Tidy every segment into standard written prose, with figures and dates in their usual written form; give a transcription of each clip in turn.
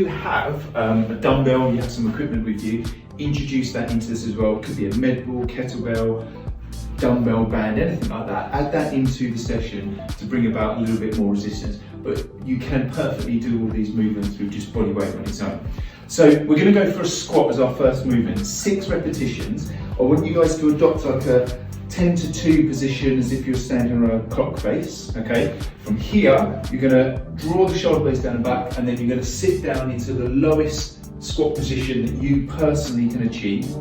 you have a dumbbell, you have some equipment with you, introduce that into this as well. It could be a med ball, kettlebell, dumbbell band, anything like that. Add that into the session to bring about a little bit more resistance. But you can perfectly do all these movements with just body weight on its own. So we're going to go for a squat as our first movement, 6 repetitions. I want you guys to adopt like a 10 to 2 position as if you're standing on a clock face, okay? From here, you're going to draw the shoulder blades down and back, and then you're going to sit down into the lowest squat position that you personally can achieve.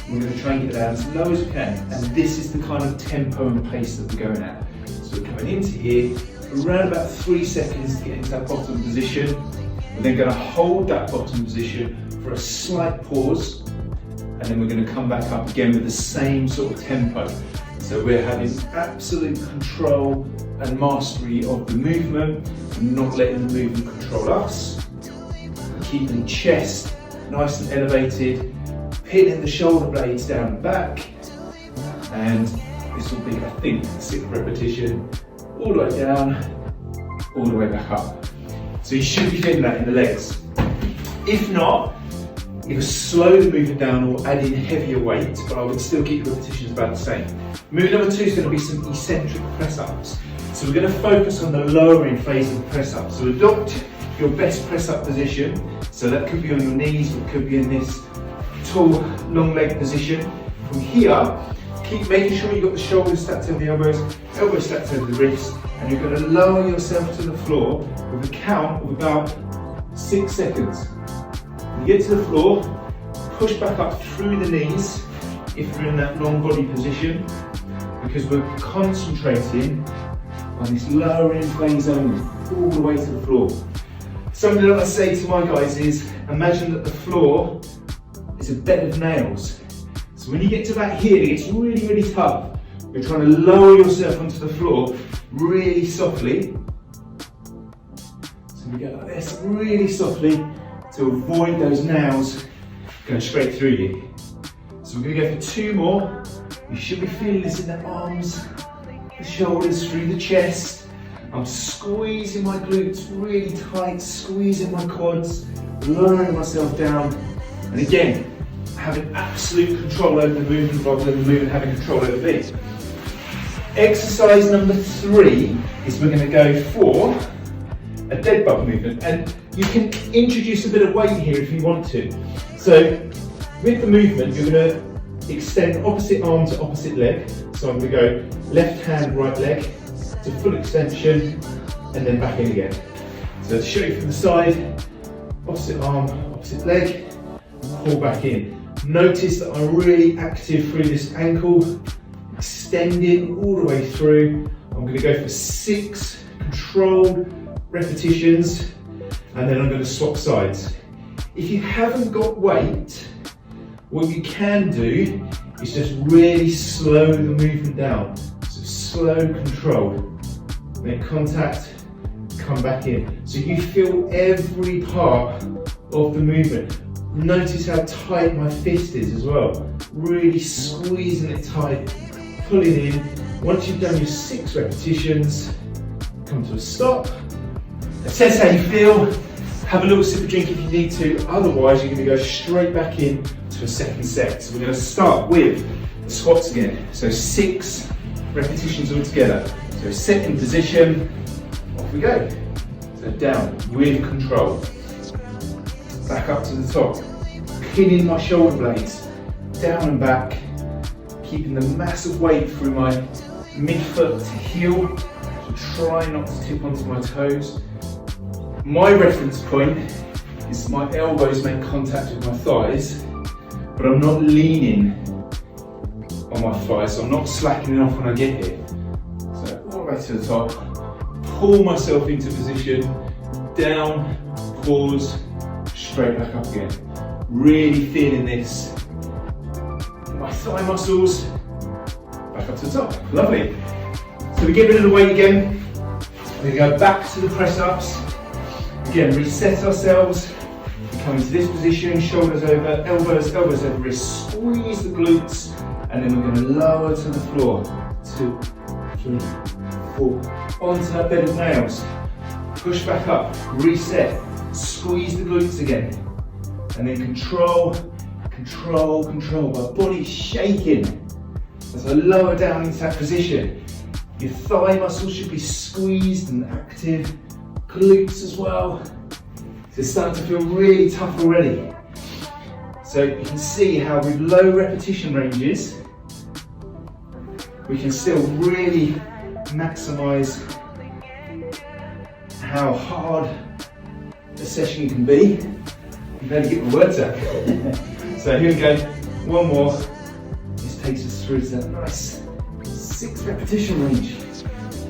We're going to try and get down as low as we can, and this is the kind of tempo and pace that we're going at. So we're coming into here, around about 3 seconds to get into that bottom position. We're then going to hold that bottom position for a slight pause, and then we're going to come back up again with the same sort of tempo. So we're having absolute control and mastery of the movement, and not letting the movement control us. Keeping the chest nice and elevated, pinning the shoulder blades down and back, and this will be, I think, the 6th repetition, all the way down, all the way back up. So you should be feeling that in the legs. If not, either slow the movement down or add in heavier weight, but I would still keep the repetitions about the same. Move number 2 is going to be some eccentric press ups. So we're going to focus on the lowering phase of the press up. So adopt your best press up position. So that could be on your knees, or it could be in this tall, long leg position. From here, keep making sure you've got the shoulders stacked over the elbows, elbows stacked over the wrist, and you're going to lower yourself to the floor with a count of about 6 seconds. When you get to the floor, push back up through the knees if you're in that long body position, because we're concentrating on this lowering phase only, all the way to the floor. Something that I say to my guys is, imagine that the floor is a bed of nails. So when you get to about here, it gets really, really tough. You're trying to lower yourself onto the floor really softly. So we go like this, really softly, to avoid those nails going straight through you. So we're going to go for 2 more. You should be feeling this in the arms, the shoulders, through the chest. I'm squeezing my glutes really tight, squeezing my quads, lowering myself down. And again, having absolute control over the movement rather than the movement having control over me. Exercise number 3 is we're going to go for a dead bug movement, and you can introduce a bit of weight here if you want to. So with the movement, you're going to extend opposite arm to opposite leg. So I'm going to go left hand, right leg to full extension, and then back in again. So to show you from the side, opposite arm, opposite leg, pull back in. Notice that I'm really active through this ankle, extending all the way through. I'm going to go for 6 controlled repetitions, and then I'm going to swap sides. If you haven't got weight, what you can do is just really slow the movement down. So slow, controlled. Make contact, come back in. So you feel every part of the movement. Notice how tight my fist is as well. Really squeezing it tight, pulling in. Once you've done your 6 repetitions, come to a stop. Assess how you feel. Have a little sip of drink if you need to. Otherwise, you're going to go straight back in to a second set. So we're going to start with the squats again. So 6 repetitions all together. So set in position, off we go. So down with control. Back up to the top. Pinning my shoulder blades down and back. Keeping the massive weight through my midfoot to heel. So try not to tip onto my toes. My reference point is my elbows make contact with my thighs, but I'm not leaning on my thighs, so I'm not slackening off when I get here. So all the way to the top, pull myself into position, down, pause, straight back up again. Really feeling this. My thigh muscles, back up to the top. Lovely. So we get rid of the weight again. We're going to go back to the press ups. Again, reset ourselves. Come into this position, shoulders over, elbows over wrists. Squeeze the glutes, and then we're going to lower to the floor. 2, 3, 4. Onto that bed of nails. Push back up, reset. Squeeze the glutes again. And then control, control, control. My body's shaking as I lower down into that position. Your thigh muscles should be squeezed and active. Glutes as well. So it's starting to feel really tough already. So you can see how with low repetition ranges, we can still really maximise how hard the session can be. You better get my words out. So here we go, one more. This takes us through to that nice 6 repetition range.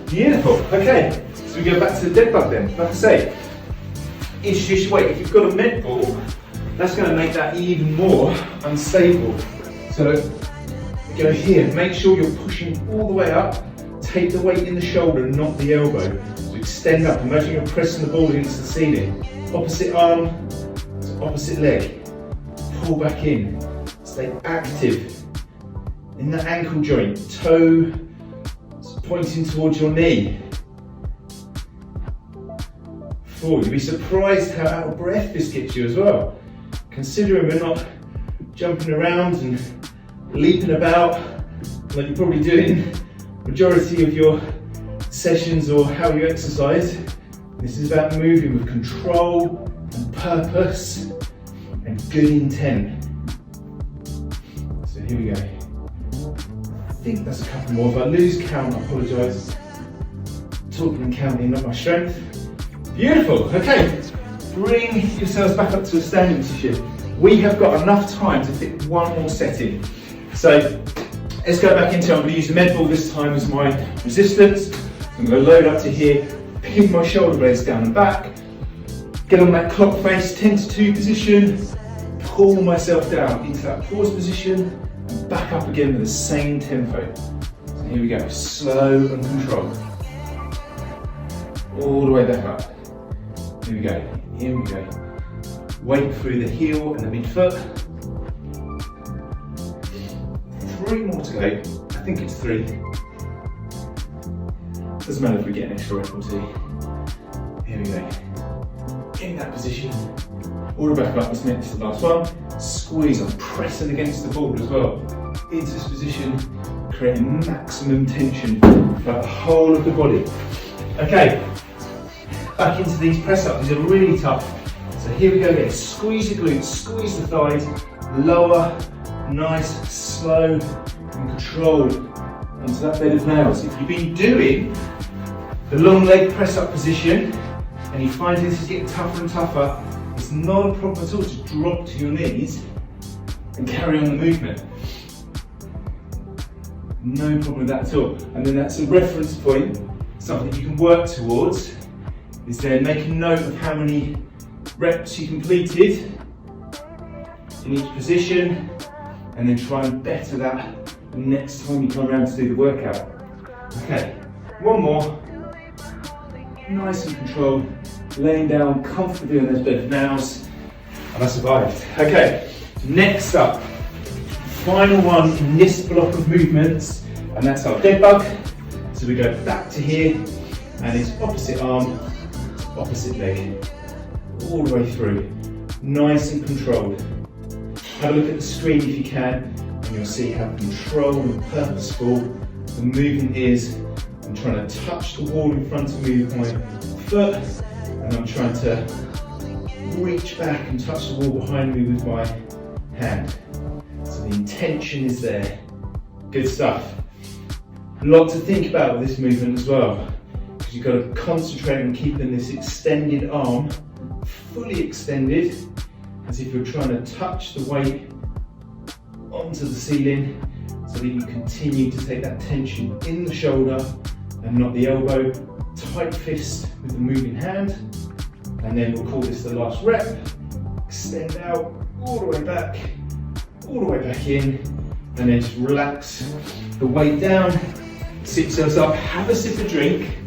Beautiful, okay. So we go back to the dead bug then. Like I say, introduce weight. If you've got a med ball, that's going to make that even more unstable. So we go here, make sure you're pushing all the way up. Take the weight in the shoulder, not the elbow. So extend up, imagine you're pressing the ball against the ceiling. Opposite arm to opposite leg. Pull back in, stay active. In the ankle joint, toe pointing towards your knee. Forward. You'll be surprised how out of breath this gets you as well. Considering we're not jumping around and leaping about like you're probably doing majority of your sessions or how you exercise. This is about moving with control and purpose and good intent. So here we go. I think that's a couple more. If I lose count, I apologise. Talking and counting, not my strength. Beautiful, okay. Bring yourselves back up to a standing position. We have got enough time to fit one more set in. So let's go back into it. I'm going to use the med ball this time as my resistance. I'm going to load up to here, pin my shoulder blades down and back, get on that clock face 10 to 2 position, pull myself down into that pause position, and back up again with the same tempo. So here we go, slow and controlled. All the way back up. Here we go, here we go. Weight through the heel and the midfoot. 3 more to go. I think it's 3. Doesn't matter if we get an extra rep or 2. Here we go. In that position. All the way back up, this next to the last one. Squeeze, I'm pressing against the board as well. Into this position, creating maximum tension throughout the whole of the body. Okay, back into these press ups. These are really tough. So here we go again. Squeeze the glutes, squeeze the thighs, lower, nice, slow and controlled onto that bed of nails. If you've been doing the long leg press up position and you find this is getting tougher and tougher, it's not a problem at all to drop to your knees and carry on the movement. No problem with that at all. And then that's a reference point, something you can work towards, is then make a note of how many reps you completed in each position, and then try and better that the next time you come around to do the workout. Okay, one more. Nice and controlled, laying down comfortably on those bed of nails, and I survived. Okay, next up, final one in this block of movements, and that's our dead bug. So we go back to here, and it's opposite arm, opposite leg, all the way through, nice and controlled. Have a look at the screen if you can, and you'll see how controlled and purposeful the movement is. I'm trying to touch the wall in front of me with my foot, and I'm trying to reach back and touch the wall behind me with my hand. So the intention is there. Good stuff. A lot to think about with this movement as well, because you've got to concentrate on keeping this extended arm fully extended, as if you're trying to touch the weight onto the ceiling, so that you continue to take that tension in the shoulder and not the elbow. Tight fist with the moving hand, and then we'll call this the last rep. Extend out all the way back, all the way back in, and then just relax the weight down, sit yourselves up, have a sip of drink,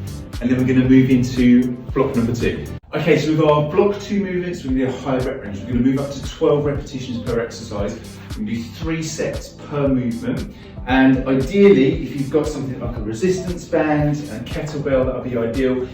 and then we're going to move into block number 2. Okay, so with our block 2 movements, we're going to do a higher rep range. We're going to move up to 12 repetitions per exercise. We're going to do 3 sets per movement. And ideally, if you've got something like a resistance band and kettlebell, that would be ideal.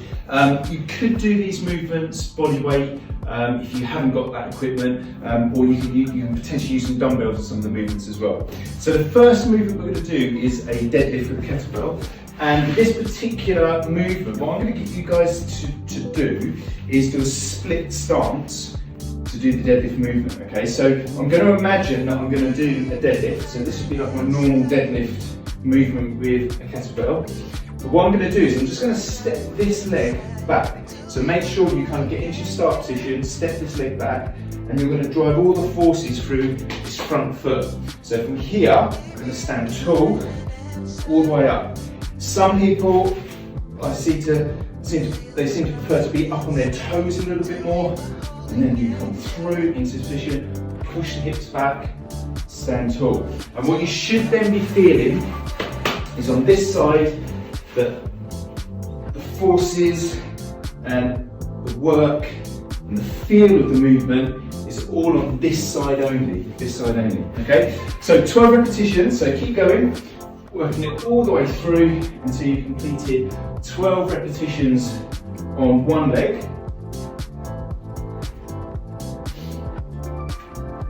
You could do these movements body weight if you haven't got that equipment, or you can potentially use some dumbbells for some of the movements as well. So the first movement we're going to do is a deadlift with a kettlebell. And this particular movement, what I'm going to get you guys to do is do a split stance to do the deadlift movement, okay? So I'm going to imagine that I'm going to do a deadlift. So this would be like my normal deadlift movement with a kettlebell. But what I'm going to do is I'm just going to step this leg back. So make sure you kind of get into your start position, step this leg back, and you're going to drive all the forces through this front foot. So from here, I'm going to stand tall, all the way up. Some people I seem to prefer to be up on their toes a little bit more, and then you come through into position, push the hips back, stand tall. And what you should then be feeling is on this side that the forces and the work and the feel of the movement is all on this side only, okay? So 12 repetitions, so keep going. Working it all the way through until you've completed 12 repetitions on one leg.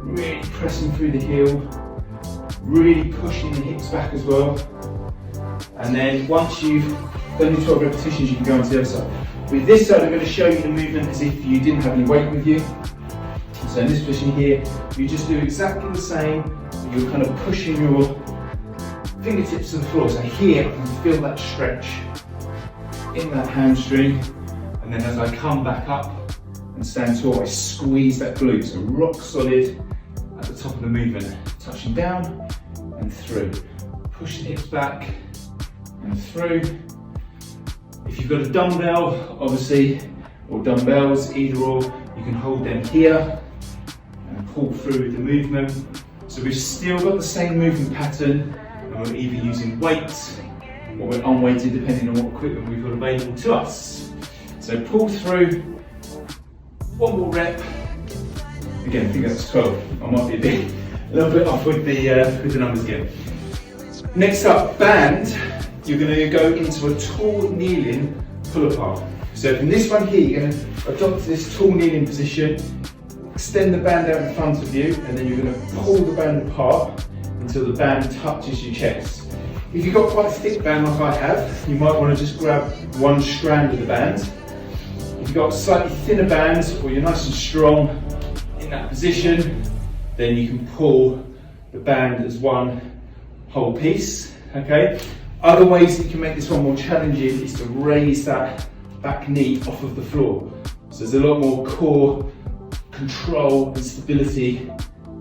Really pressing through the heel, really pushing the hips back as well. And then once you've done your 12 repetitions, you can go on to the other side. With this side, I'm going to show you the movement as if you didn't have any weight with you. So in this position here, you just do exactly the same. You're kind of pushing your fingertips to the floor. So here, I can feel that stretch in that hamstring. And then as I come back up and stand tall, I squeeze that glute. So rock solid at the top of the movement. Touching down and through. Push the hips back and through. If you've got a dumbbell, obviously, or dumbbells, either or, you can hold them here and pull through with the movement. So we've still got the same movement pattern, and we're either using weights or we're unweighted depending on what equipment we've got available to us. So pull through, one more rep. Again, I think that's 12. I might be a little bit off with the numbers again. Next up, band. You're going to go into a tall kneeling pull apart. So from this one here, you're going to adopt this tall kneeling position, extend the band out in front of you, and then you're going to pull the band apart until the band touches your chest. If you've got quite a thick band like I have, you might want to just grab one strand of the band. If you've got a slightly thinner band, or you're nice and strong in that position, then you can pull the band as one whole piece, okay? Other ways that you can make this one more challenging is to raise that back knee off of the floor. So there's a lot more core control and stability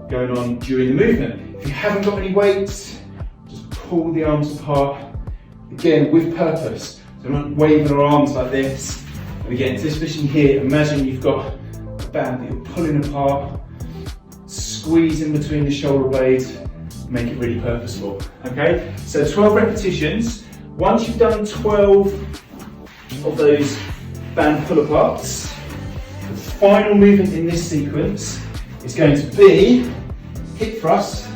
going on during the movement. If you haven't got any weights, just pull the arms apart, again with purpose. So we're not waving our arms like this. And again, to this position here, imagine you've got a band that you're pulling apart, squeeze in between the shoulder blades, make it really purposeful, okay? So 12 repetitions. Once you've done 12 of those band pull-aparts, the final movement in this sequence is going to be hip thrust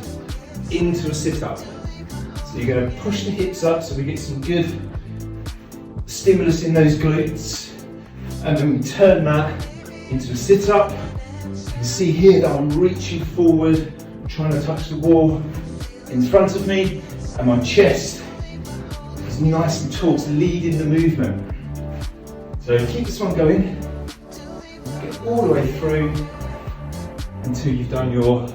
into a sit-up. So you're going to push the hips up so we get some good stimulus in those glutes, and then we turn that into a sit-up. You can see here that I'm reaching forward, trying to touch the wall in front of me, and my chest is nice and taut, leading the movement. So keep this one going, get all the way through until you've done your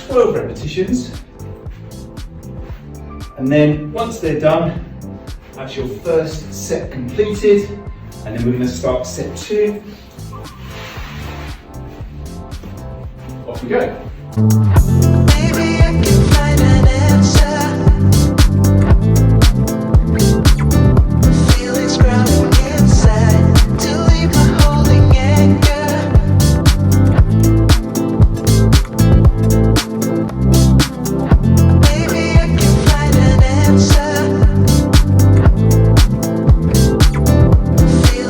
12 repetitions. And then once they're done, that's your first set completed, and then we're going to start set 2. Off we go. Maybe I can find an answer. The feelings growling inside to leave my holding anchor. Maybe I can find an answer. The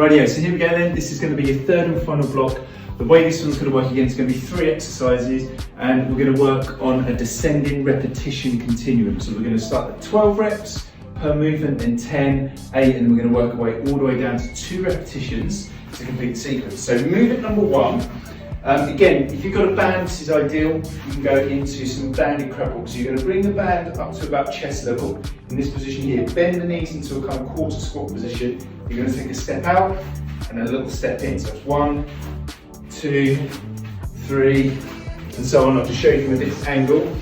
Rightio, so here we go then. This is going to be your third and final block. The way this one's going to work again is going to be 3 exercises, and we're going to work on a descending repetition continuum. So we're going to start at 12 reps per movement, then 10, 8, and we're going to work our way all the way down to 2 repetitions to complete the sequence. So movement number 1. Again, if you've got a band, this is ideal. You can go into some banded crab walks. So you're going to bring the band up to about chest level in this position here. Bend the knees into a kind of quarter squat position. You're going to take a step out and a little step in. So it's 1, 2, 3, and so on. I'll just show you from a different angle.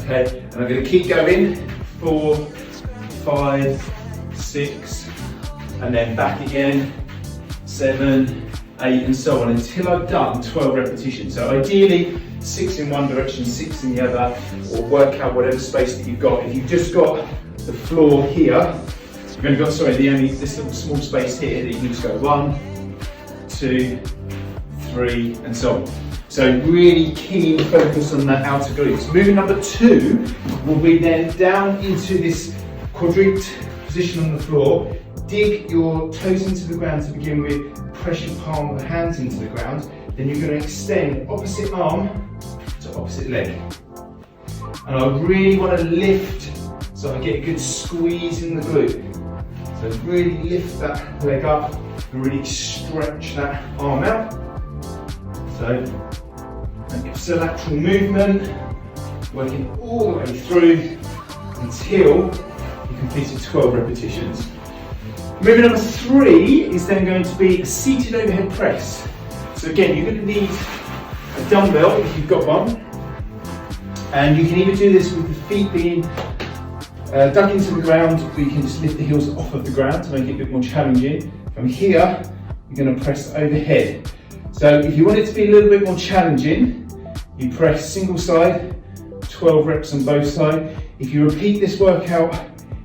Okay, and I'm going to keep going. 4, 5, 6, and then back again. 7, 8, and so on until I've done 12 repetitions. So ideally 6 in one direction, 6 in the other, or work out whatever space that you've got. If you've just got the floor here, you've only got, this little small space here that you can just go 1, 2, 3, and so on. So really keen focus on that outer glutes. Movement number 2 will be then down into this quadruped position on the floor. Dig your toes into the ground to begin with, press your palm of the hands into the ground, then you're going to extend opposite arm to opposite leg. And I really want to lift so I get a good squeeze in the glute. So really lift that leg up and really stretch that arm out. So ipsilateral movement, working all the way through until you completed 12 repetitions. Movement number 3 is then going to be a seated overhead press. So again, you're going to need a dumbbell if you've got one, and you can either do this with the feet being dug into the ground, or you can just lift the heels off of the ground to make it a bit more challenging. From here, you're going to press overhead. So if you want it to be a little bit more challenging, you press single side, 12 reps on both sides. If you repeat this workout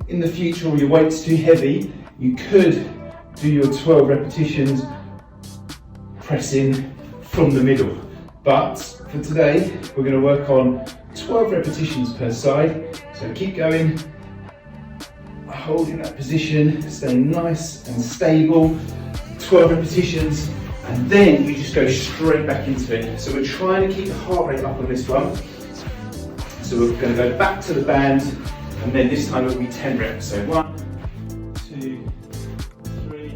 in the future or your weight's too heavy, you could do your 12 repetitions pressing from the middle. But for today, we're going to work on 12 repetitions per side. So keep going, holding that position, staying nice and stable. 12 repetitions, and then you just go straight back into it. So we're trying to keep the heart rate up on this one. So we're going to go back to the band, and then this time it'll be 10 reps. So 1, 2, 3.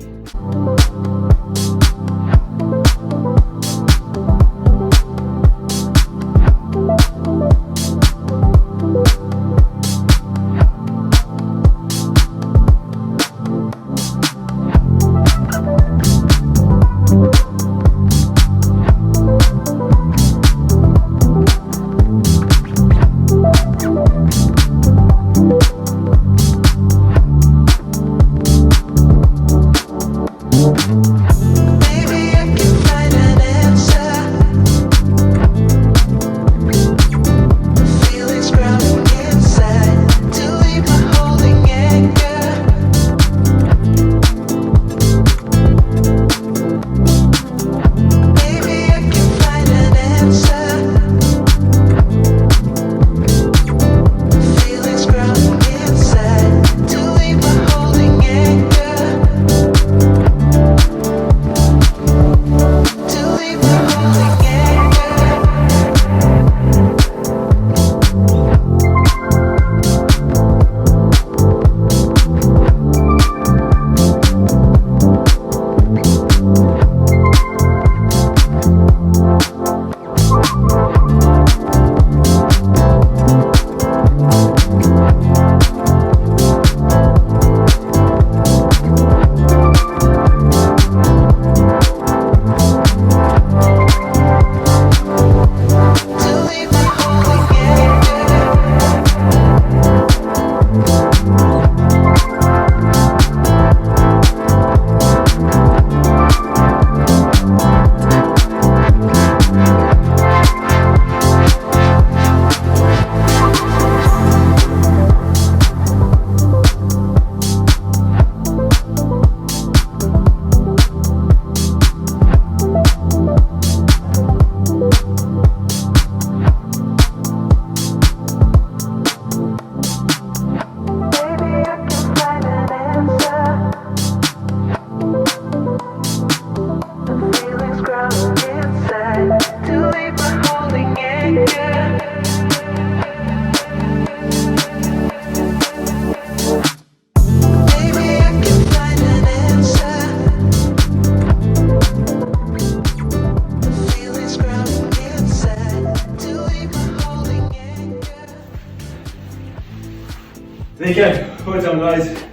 There you go, well done guys.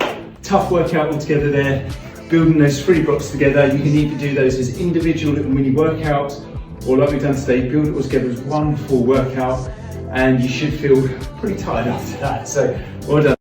Tough workout altogether there, building those 3 blocks together. You can either do those as individual little mini workouts, or like we've done today, build it all together as one full workout, and you should feel pretty tired after that. So well done.